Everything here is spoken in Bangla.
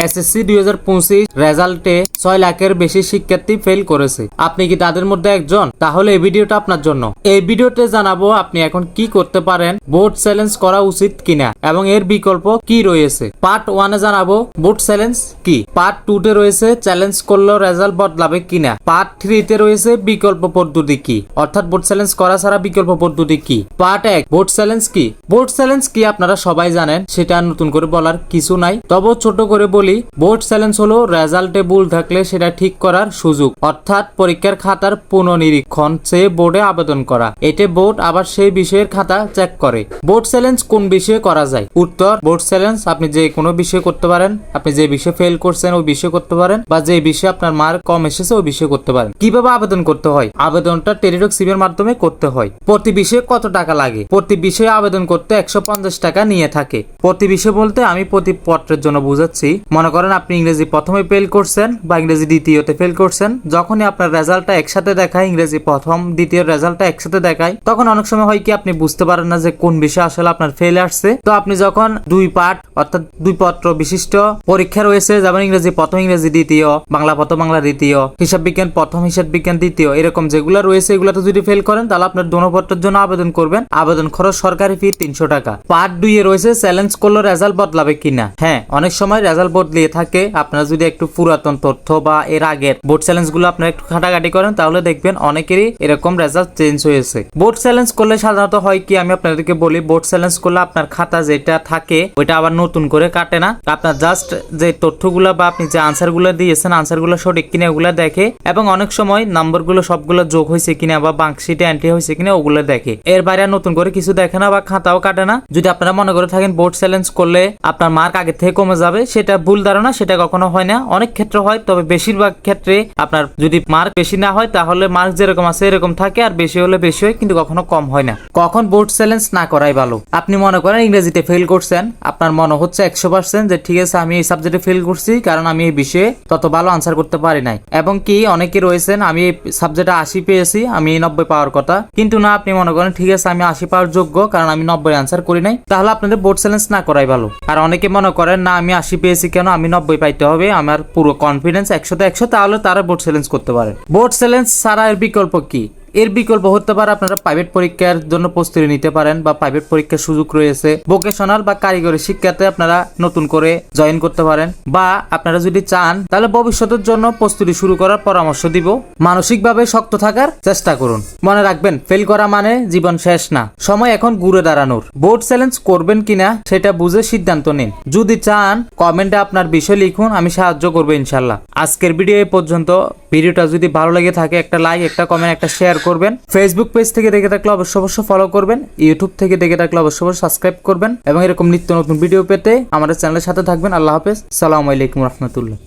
এসএসসি 2025 রেজাল্টে 6 লাখের বেশি শিক্ষার্থী ফেল করেছে। আপনি কি তাদের মধ্যে একজন? তাহলে এই ভিডিওটা আপনার জন্য। এই ভিডিওতে জানাবো আপনি এখন কি করতে পারেন, বোর্ড চ্যালেঞ্জ করা উচিত কিনা এবং এর বিকল্প কি রয়েছে। পার্ট 1 এ জানাবো বোর্ড চ্যালেঞ্জ কি, পার্ট 2 তে রয়েছে চ্যালেঞ্জ করলেও রেজাল্ট বদলাবে কিনা, পার্ট 3 তে রয়েছে বিকল্প পদ্ধতি কি, অর্থাৎ বোর্ড চ্যালেঞ্জ করা ছাড়া বিকল্প পদ্ধতি কি। পার্ট 1 বোর্ড চ্যালেঞ্জ কি। বোর্ড চ্যালেঞ্জ কি আপনারা সবাই জানেন, সেটা নতুন করে বলার কিছু নাই। তবে ছোট করে বলি, বোর্ড চ্যালেঞ্জ হলো রেজাল্টে ভুল থাকলে সেটা ঠিক করার সুযোগ, অর্থাৎ পরীক্ষার খাতার পুনর্নিরীক্ষণ চেয়ে বোর্ডে আবেদন করা। এতে বোর্ড আবার সেই বিষয়ের খাতা চেক করে। বোর্ড চ্যালেঞ্জ কোন বিষয়ে করা যায়? উত্তর, বোর্ড চ্যালেঞ্জ আপনি যে কোনো বিষয়ে করতে পারেন। আপনি যে বিষয়ে ফেল করছেন ওই বিষয়ে করতে পারেন, বা যে বিষয়ে আপনার মার্ক কম এসেছে ওই বিষয়ে করতে পারেন। কিভাবে আবেদন করতে হয়? আবেদনটা টেলিটক সিমের মাধ্যমে করতে হয়। প্রতি বিষয়ে কত টাকা লাগে? প্রতি বিষয়ে আবেদন করতে 150 টাকা নিয়ে থাকে। প্রতি বিষয় বলতে আমি প্রতি পত্রের জন্য বুঝাচ্ছি। মনে করেন আপনি ইংরেজি প্রথমে ফেল করছেন বা ইংরেজি দ্বিতীয়তে ফেল করছেন, যখনই আপনার রেজাল্টটা একসাথে দেখায়, ইংরেজি প্রথম দ্বিতীয় রেজাল্টটা একসাথে দেখায়, তখন অনেক সময় হয় কি আপনি বুঝতে পারেন না যে কোন বিষয় আসলে আপনার ফেল আসছে। তো আপনি যখন 2 পার্ট অর্থাৎ 2 পত্র বিশিষ্ট পরীক্ষা রয়েছে, যেমন ইংরেজি প্রথম ইংরেজি দ্বিতীয়, বাংলা প্রথম বাংলা দ্বিতীয়, হিসাব বিজ্ঞান প্রথম হিসাব বিজ্ঞান দ্বিতীয়, এরকম যেগুলো রয়েছে এগুলোতে যদি ফেল করেন তাহলে আপনার দোনো পত্রের জন্য আবেদন করবেন। আবেদন খরচ সরকারি ফি 300 টাকা। পার্ট 2 এ রয়েছে চ্যালেঞ্জ করলে রেজাল্ট বদলাবে কিনা। হ্যাঁ, অনেক সময় রেজাল্ট বদলিয়ে থাকে। আপনারা যদি একটু পুরাতন তথ্য বা এর আগের বোর্ড চ্যালেঞ্জ গুলো আপনারা একটু ঘাটাঘাটি করেন তাহলে দেখবেন অনেকেরই এরকম রেজাল্ট চেঞ্জ হয়েছে। বোর্ড চ্যালেঞ্জ করলে সাধারণত হয় কি, আমি আপনাদেরকে বলি, বোর্ড চ্যালেঞ্জ করলে আপনার খাতা যেটা থাকে ওইটা আবার নতুন করে কাটে না। আপনার জাস্ট যে তথ্যগুলো বা আপনি যে আনসারগুলো দিয়েছেন আনসারগুলো সঠিক কিনা ওগুলো দেখে, এবং অনেক সময় নাম্বারগুলো সবগুলো যোগ হয়েছে কিনা বা বাক্সিটে এন্ট্রি হয়েছে কিনা ওগুলো দেখে। এর বাইরে নতুন করে কিছু দেখে না বা খাতাও কাটে না। যদি আপনারা মনে করে থাকেন বোর্ড চ্যালেঞ্জ করলে আপনার মার্ক আগে থেকে কমে যাবে, সেটা ভুল ধারণা। সেটা কখনো হয় না। অনেক ক্ষেত্রে হয়, তবে বেশিরভাগ ক্ষেত্রে আপনার যদি মার্ক বেশি না হয় তাহলে মার্ক যেরকম আছে এরকম থাকে, আর বেশি হলে বেশি হয়, কিন্তু কখনো কম হয় না। কখন বোর্ড চ্যালেঞ্জ না করাই ভালো? আপনি মনে করেন ইংরেজিতে ফেল করছেন, আপনার মনে হচ্ছে 100% যে ঠিক আছে আমি এই সাবজেক্টে ফেল করছি কারণ আমি এই বিষয়ে তত ভালো আনসার করতে পারি নাই, এবং কি অনেকে রয়েছেন আমি এই সাবজেক্টে 80 পেয়েছি, আমি 90 পাওয়ার কথা, কিন্তু না, আপনি মনে করেন ঠিক আছে আমি 80 পাওয়ার যোগ্য কারণ আমি 90 আনসার করি নাই, তাহলে আপনাদের বোর্ড চ্যালেঞ্জ না করাই ভালো। আর অনেকে মনে করেন না আমি 80 পেয়েছি কেন, আমি 90 পাইতে হবে, আমার পুরো কনফিডেন্স 100তে 100, তাহলে তারা বোর্ড চ্যালেঞ্জ করতে পারে। বোর্ড চ্যালেঞ্জ ছাড়া এর বিকল্প কি? এর বিকল্প হতে পারে আপনারা প্রাইভেট পরীক্ষার জন্য প্রস্তুতি নিতে পারেন, বা প্রাইভেট পরীক্ষার সুযোগ রয়েছে। ভোকেশনাল বা কারিগরি শিক্ষাতে আপনারা নতুন করে জয়েন করতে পারেন, বা আপনারা যদি চান তাহলে ভবিষ্যতের জন্য প্রস্তুতি শুরু করার পরামর্শ দিব। মানসিকভাবে শক্ত থাকার চেষ্টা করুন। মনে রাখবেন, ফেল করা মানে জীবন শেষ না, সময় এখন ঘুরে দাঁড়ানোর। বোর্ড চ্যালেঞ্জ করবেন কিনা সেটা বুঝে সিদ্ধান্ত নিন। যদি চান কমেন্টে আপনার বিষয় লিখুন, আমি সাহায্য করবো ইনশাল্লাহ। আজকের ভিডিও এই পর্যন্ত। ভিডিওটা যদি ভালো লেগে থাকে একটা লাইক, একটা কমেন্ট, একটা শেয়ার করবেন। ফেসবুক পেজ থেকে দেখে থাকলে অবশ্যই ফলো করবেন। ইউটিউব থেকে দেখে থাকলে অবশ্যই সাবস্ক্রাইব করবেন, এবং এরকম নিত্য নতুন ভিডিও পেতে আমাদের চ্যানেলের সাথে থাকবেন। আল্লাহ হাফেজ। আসসালামু আলাইকুম রহমতুল্লাহ।